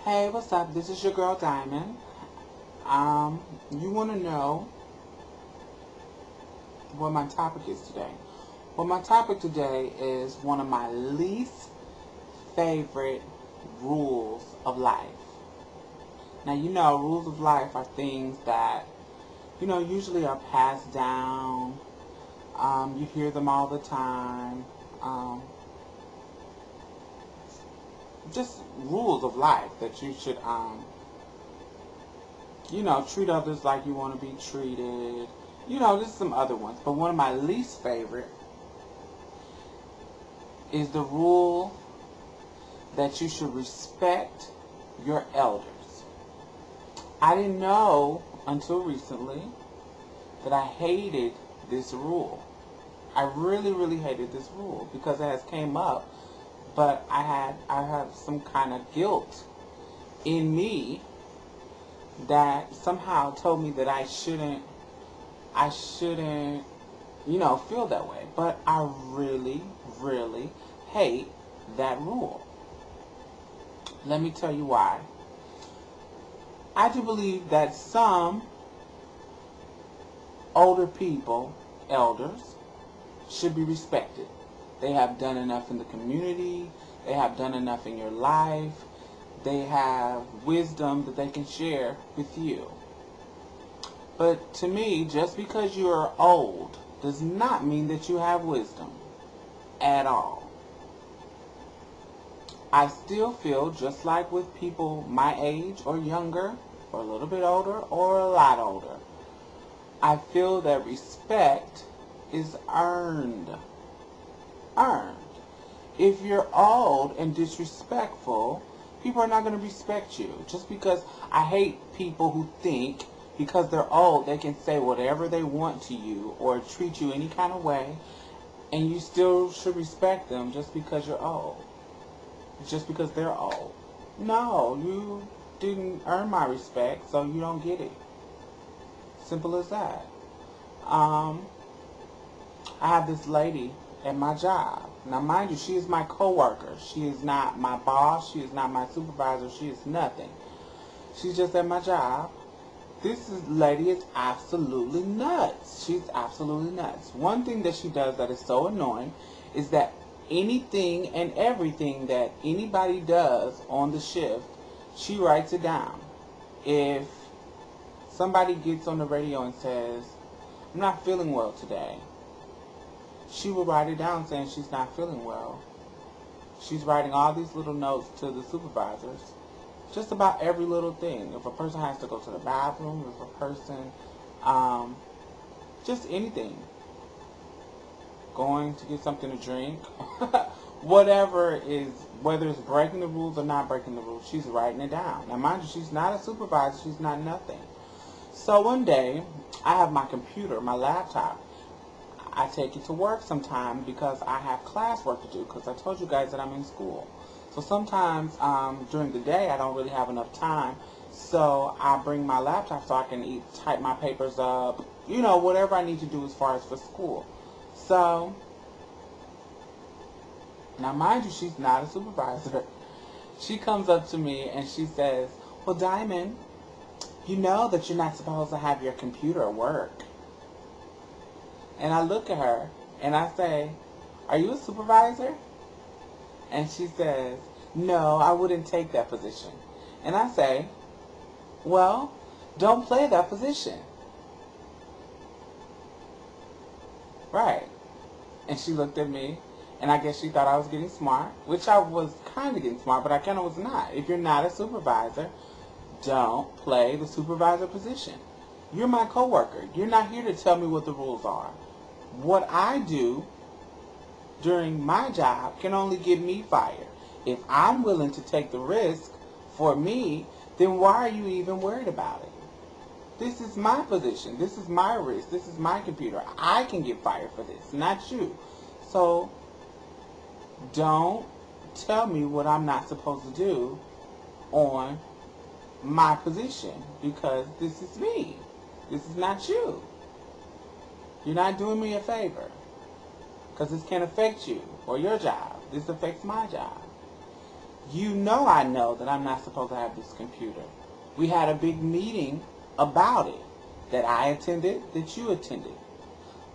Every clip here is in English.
Hey, what's up? This is your girl Diamond. You want to know what my topic is today? Well, my topic today is one of my least favorite rules of life. Now, rules of life are things that, usually are passed down. You hear them all the time. Just rules of life that you should, treat others like you want to be treated. There's some other ones. But one of my least favorite is the rule that you should respect your elders. I didn't know until recently that I hated this rule. I really, really hated this rule because it has came up, but I have some kind of guilt in me that somehow told me that I shouldn't, feel that way. But I really, really hate that rule. Let me tell you why. I do believe that some older people, elders, should be respected. They have done enough in the community. They have done enough in your life. They have wisdom that they can share with you. But to me, just because you are old does not mean that you have wisdom at all. I still feel just like with people my age or younger, or a little bit older, or a lot older. I feel that respect is earned. If you're old and disrespectful, people are not going to respect you. Just because I hate people who think because they're old they can say whatever they want to you or treat you any kind of way, and you still should respect them just because you're old. Just because they're old. No, you didn't earn my respect, so you don't get it. Simple as that. I have this lady at my job. Now, mind you, she is my coworker. She is not my boss. She is not my supervisor. She is nothing. She's just at my job. This lady is absolutely nuts. She's absolutely nuts. One thing that she does that is so annoying is that anything and everything that anybody does on the shift, she writes it down. If somebody gets on the radio and says, "I'm not feeling well today," she will write it down saying she's not feeling well. She's writing all these little notes to the supervisors, just about every little thing. If a person has to go to the bathroom, if a person, just anything, going to get something to drink, whatever is, whether it's breaking the rules or not breaking the rules, she's writing it down. Now, mind you, she's not a supervisor, she's not nothing. So one day, I have my computer, my laptop. I take it to work sometime because I have classwork to do, because I told you guys that I'm in school. So sometimes during the day I don't really have enough time, so I bring my laptop so I can type my papers up, whatever I need to do as far as for school. So, now mind you, she's not a supervisor. She comes up to me and she says, "Well, Diamond, you know that you're not supposed to have your computer at work." And I look at her and I say, "Are you a supervisor?" And she says, "No, I wouldn't take that position." And I say, "Well, don't play that position." Right. And she looked at me, and I guess she thought I was getting smart, which I was kind of getting smart, but I kind of was not. If you're not a supervisor, don't play the supervisor position. You're my coworker. You're not here to tell me what the rules are. What I do during my job can only get me fired. If I'm willing to take the risk for me, then why are you even worried about it? This is my position. This is my risk. This is my computer. I can get fired for this, not you. So don't tell me what I'm not supposed to do on my position, because this is me. This is not you. You're not doing me a favor, because this can affect you or your job. This affects my job. You know I know that I'm not supposed to have this computer. We had a big meeting about it that I attended, that you attended.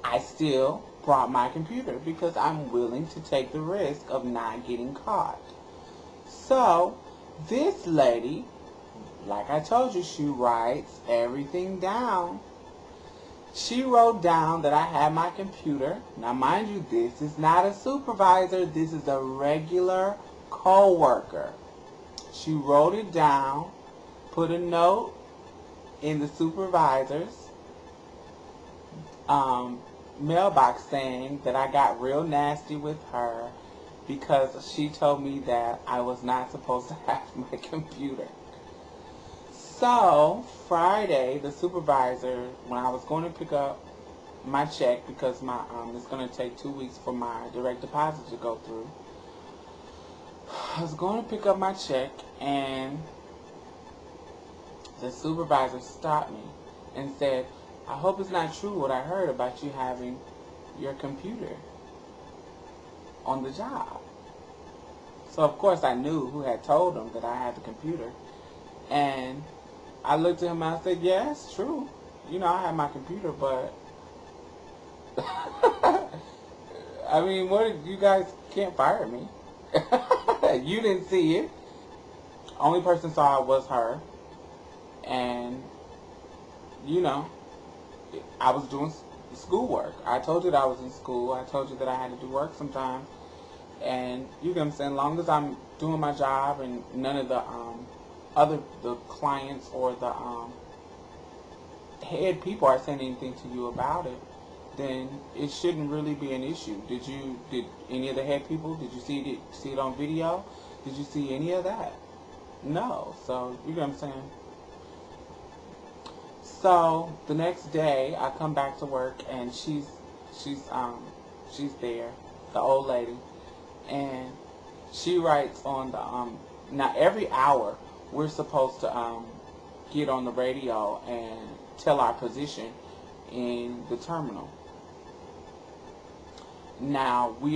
I still brought my computer because I'm willing to take the risk of not getting caught. So, this lady, like I told you, she writes everything down. She wrote down that I had my computer. Now, mind you, this is not a supervisor. This is a regular co-worker. She wrote it down, put a note in the supervisor's mailbox saying that I got real nasty with her because she told me that I was not supposed to have my computer. So, Friday, the supervisor, when I was going to pick up my check, because my it's going to take 2 weeks for my direct deposit to go through, I was going to pick up my check, and the supervisor stopped me and said, I hope it's not true what I heard about you having your computer on the job. So, of course, I knew who had told him that I had the computer. And I looked at him and I said, yeah, it's true. You know, I have my computer, but I mean, you guys can't fire me. You didn't see it. Only person saw it was her. And, you know, I was doing schoolwork. I told you that I was in school. I told you that I had to do work sometimes. And you get what I'm saying, as long as I'm doing my job and none of the the clients or the head people are saying anything to you about it, then it shouldn't really be an issue. Did any of the head people, did you see it on video? Did you see any of that? No. So, you get what I'm saying? So, the next day, I come back to work, and she's there, the old lady, and she writes on the, now every hour, we're supposed to get on the radio and tell our position in the terminal. Now, they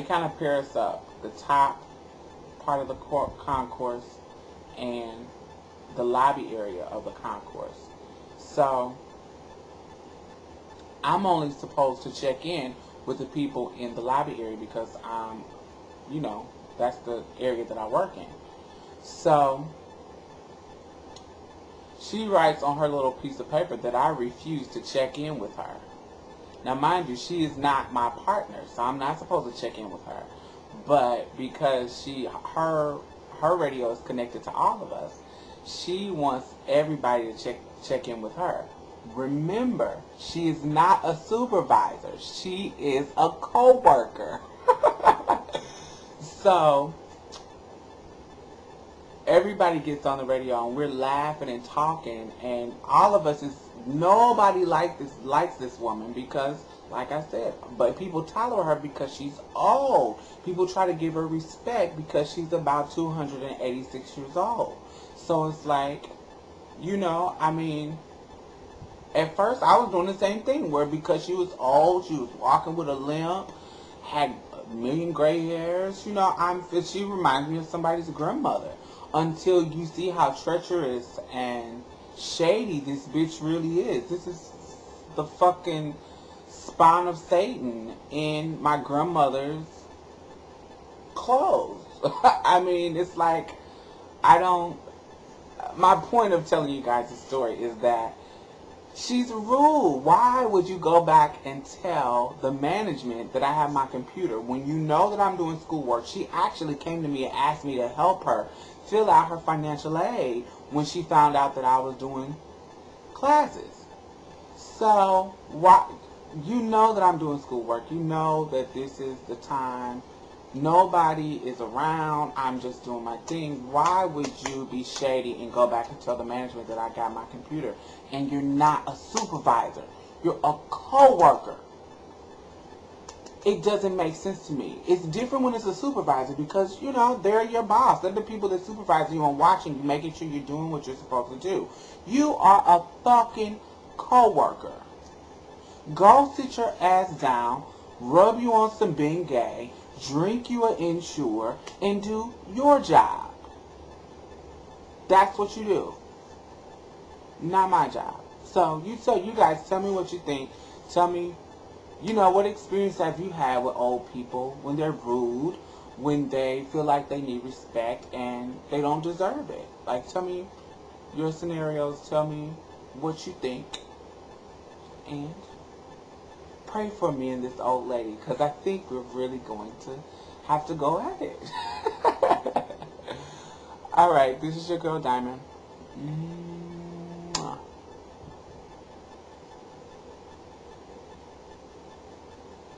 kind of pair us up, the top part of the concourse and the lobby area of the concourse. So, I'm only supposed to check in with the people in the lobby area because you know, that's the area that I work in. So, she writes on her little piece of paper that I refuse to check in with her. Now, mind you, she is not my partner, so I'm not supposed to check in with her. But because her radio is connected to all of us, she wants everybody to check in with her. Remember, she is not a supervisor. She is a co-worker. So, everybody gets on the radio and we're laughing and talking, and all of us nobody likes this woman because, like I said, but people tolerate her because she's old. People try to give her respect because she's about 286 years old. So it's like, you know, I mean, at first I was doing the same thing where because she was old, she was walking with a limp, had a million gray hairs, you know, she reminds me of somebody's grandmother. Until you see how treacherous and shady this bitch really is. This is the fucking spawn of Satan in my grandmother's clothes. I mean, it's like, my point of telling you guys the story is that she's rude. Why would you go back and tell the management that I have my computer when you know that I'm doing schoolwork? She actually came to me and asked me to help her fill out her financial aid when she found out that I was doing classes. So, you know that I'm doing schoolwork. You know that this is the time. Nobody is around. I'm just doing my thing. Why would you be shady and go back and tell the management that I got my computer? And you're not a supervisor. You're a co-worker. It doesn't make sense to me. It's different when it's a supervisor because, you know, they're your boss. They're the people that supervise you and watching you, making sure you're doing what you're supposed to do. You are a fucking co-worker. Go sit your ass down, rub you on some Bengay, drink you an Ensure, and do your job. That's what you do. Not my job. So you guys tell me what you think. Tell me, what experience have you had with old people when they're rude, when they feel like they need respect and they don't deserve it. Like, tell me your scenarios. Tell me what you think. And pray for me and this old lady, because I think we're really going to have to go at it. Alright, this is your girl Diamond.